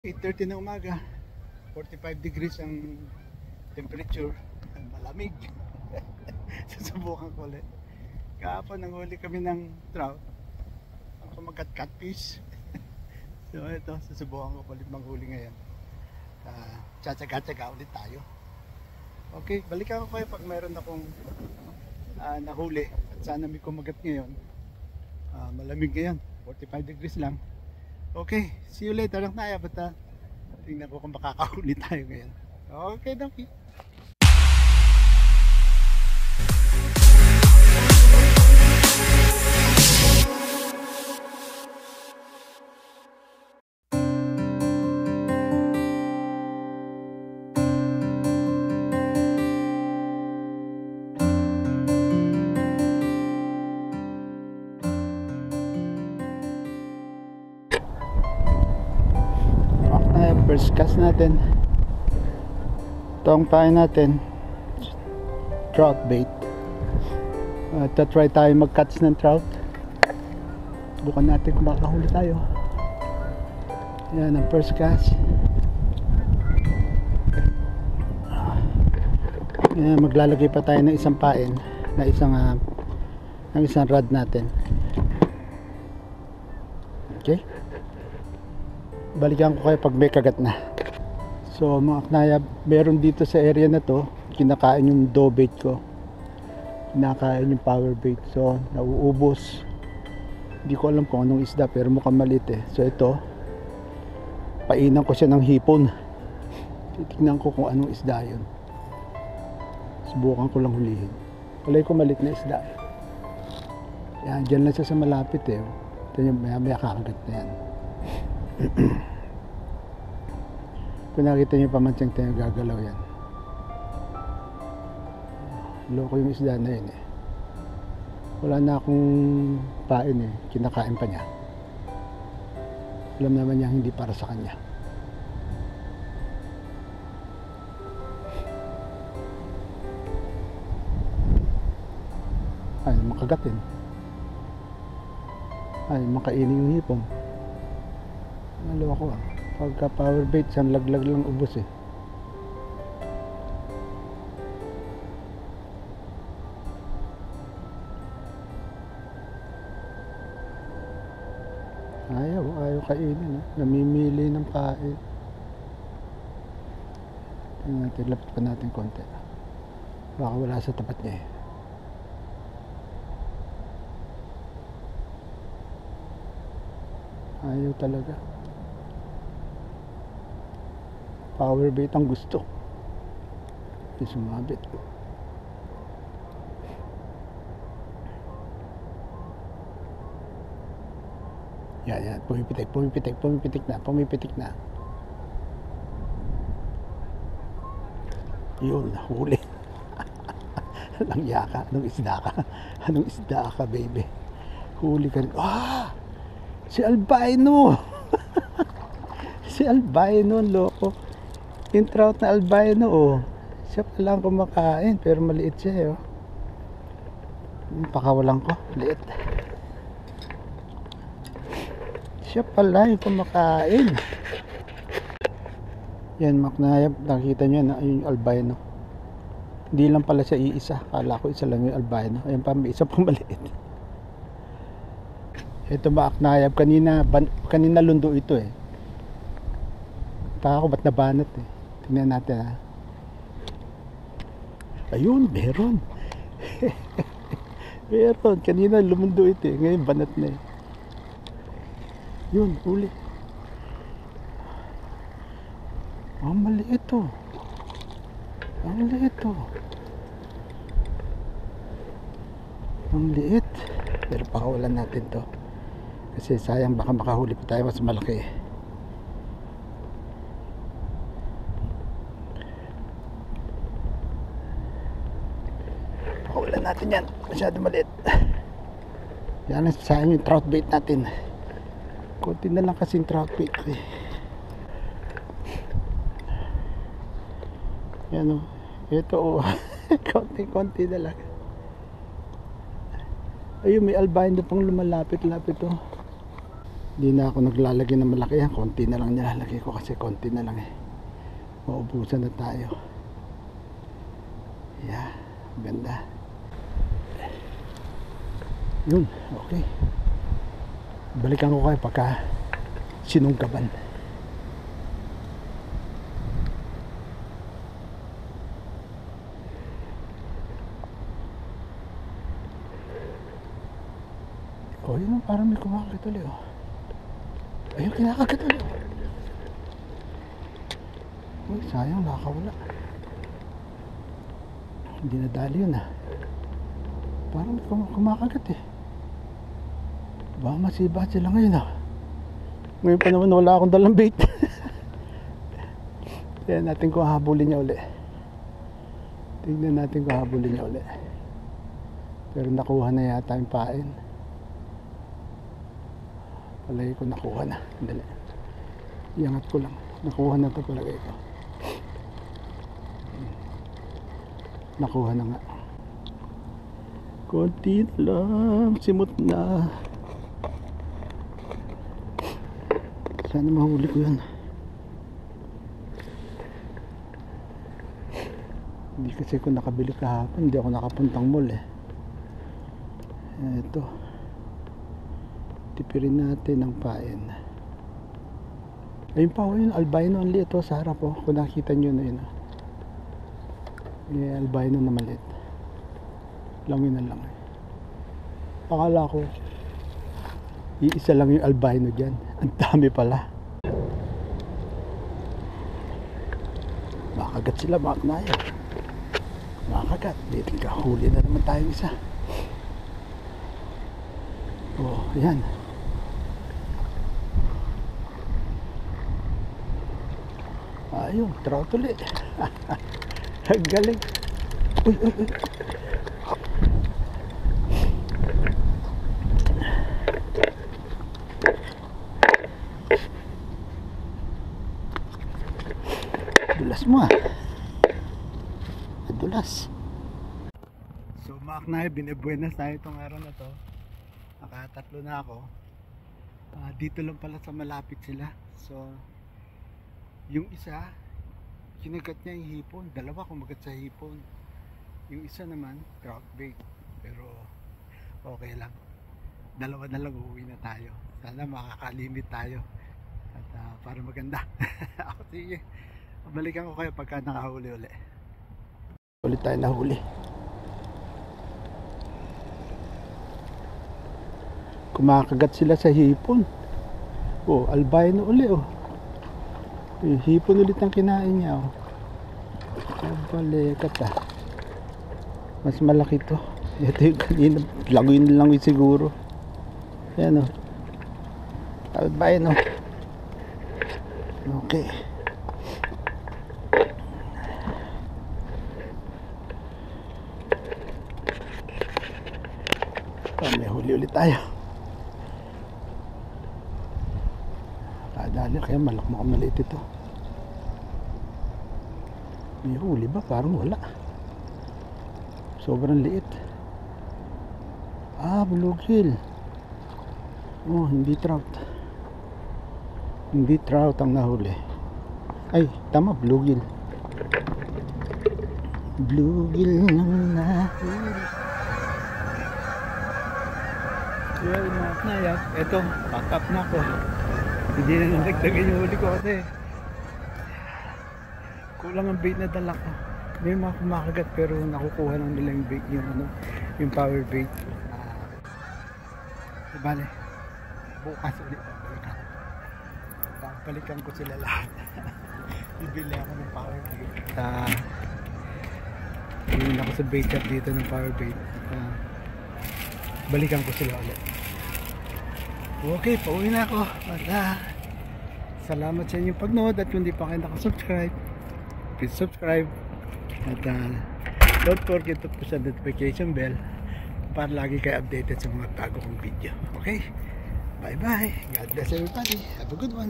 8:30 na umaga, 45 degrees ang temperature, malamig. Susubukan ko ulit. Kahapon nanghuli kami ng trout, ako catfish. So ito, susubukan ko ulit manghuli ngayon. Tsatsaga-tsaga ulit tayo. Okay, balikan ko kayo pag mayroon akong nahuli at sana may kumagat ngayon. Malamig ngayon, 45 degrees lang. Okay, see you later lang tayo. Basta tingnan ko kung makakahuli tayo ngayon. Okay, donkey. First cast natin, tong tayo natin trout bait. Try tayo mag catch ng trout. Bukan natin kung makakahuli tayo. Yan ang first cast. Yan, maglalagay pa tayo ng isang pain na isang rod natin. Okay, balikan ko kayo pag may kagat na. So mga knaya, meron dito sa area na to, kinakain yung dough bait ko, kinakain yung power bait, so nauubos. Hindi ko alam kung anong isda pero mukhang maliit eh. So ito, painan ko siya ng hipon. Titignan ko kung anong isda yun. Subukan ko lang hulihin. Palay ko maliit na isda. Yan, dyan lang siya sa malapit eh. Ito yung maya kakagat na yan. Kung nakita nyo pamansyang tayo gagalaw yan, loko yung isda na yun eh. Wala na akong pain eh, kinakain pa niya. Alam naman niya hindi para sa kanya. Ay, makagatin. Ay, makainin yung hipon. Malo ako ah. Pagka power bait, siyang laglag lang ubos eh. Ayaw kainin eh. Namimili ng pain. Tingnan natin, lapit pa natin konti. Baka wala sa tapat niya eh. Ayaw talaga. Power bait ang gusto. Hindi sumabit. Yan. Pumipitik na. Yun, huli. Langya ka. Anong isda ka, baby? Huli ka rin. Si albino. Si albino, loko. Yung trout na albino, oh. Siya pa lang kumakain, pero maliit siya, eh, oh. Yung pakawalan ko, liit. Siya pala yung kumakain. Yan, maknayab, nakikita nyo na yung albino. Hindi lang pala siya iisa. Kala ko isa lang yung albino. Ayan pa, may isa pang maliit. Ito maknayab, kanina lundo ito eh. Ako ba't nabanat eh. Tingnan natin ha. Ayun, meron. Meron, kanina lumundo ito eh. Ngayon banat na eh. Yun, huli. Maliit to. Maliit to. Ang liit. Pero pakawalan natin to. Kasi sayang baka makahuli pa tayo mas malaki eh. Pakawalan natin yan. Masyado maliit. Yan ang sayang yung trout bait natin. Kunti na lang kasing trout bait eh. Yan o. Ito o. Konti na lang. Ayun, may albino pang lumalapit-lapit o. Hindi na ako naglalagay ng malaki yan, konti na lang nilalagay ko kasi konti na lang eh. Maubusan na tayo. Yeah, ganda. Yun, okay. Balikan ko kayo pagka sinunggaban. Oh, yun, parang may kumakagat ulit oh. Ayun, kinakagat ulit. Uy, sayang, nakakawala. Hindi nadali yun ah. Parang may kumakagat eh. Baka masiba sila ngayon ah. Ngayon pa naman wala akong dalang bait. Tignan natin kung habulin niya uli. Tignan natin kung habulin niya uli. Pero nakuha na yata yung pain. Palagay ko nakuha na. Dali. Iangat ko lang. Nakuha na ito palagay ko. Nakuha na nga. Konti na lang. Simot na. Sana mahuli ko yan. Hindi kasi ko nakabili kahapon. Hindi ako nakapuntang mall eh. Ito. Tipirin natin ang pain. Ayun pa, yung albino ang liit oh, sa harap oh. Kung nakita nyo na yun oh. Yung albino na maliit. Langin na lang. Akala ko iisa lang yung albino dyan. Ang dami pala. Makagat sila, makaknaya. Makagat. Dito ka, huli na naman tayo isa. Oh, yan. Ayun, trout ulit. Ang galing. Uy, uy, uy. Dulas mo ah. Dulas. So makaknay, binibuenas tayo itong araw na to. Nakatatlo na ako. Dito lang pala sa malapit sila. So yung isa, kinagat niya yung hipon. Dalawa kumagat sa hipon. Yung isa naman, trout bait. Pero okay lang. Dalawa na lang, uuwi na tayo. Sana makakalimit tayo. At para maganda. Sige. Balikan ko kayo pagka nakahuli uli. Ulit tayo nahuli. Kumakagat sila sa hipon. Oh, albino uli oh. Hipon ulit ang kinain niya oh. Balikat ah. Mas malaki to. Ito yung kanina. Laguin lang siguro. Yan oh. Albino. Okay. May huli ulit tayo. Kadali kaya maliit ito. May huli ba? Parang wala. Sobrang liit. Bluegill. Oh, hindi trout. Hindi trout ang nahuli. Ay, tama, bluegill. Bluegill ang nahuli. Well, mga knayap, eto, pack up na ako. Hindi na nagdagan yung huli ko kasi kulang ang bait na dala ko. May mga kumakagat pero nakukuha lang nila yung bait, yung power bait. Bale, bukas ulit balikan ko sila lahat. Bibili ako ng power bait. Bibili ako sa bait shop dito ng power bait. Balikan ko sila ulit. Okay, pauwi na ako. Salamat sa inyong pagnood at kung di pa kayo nakasubscribe, please subscribe at don't forget to push the notification bell para lagi kayo updated sa mga bago kong video. Okay? Bye bye. God bless everybody. Have a good one.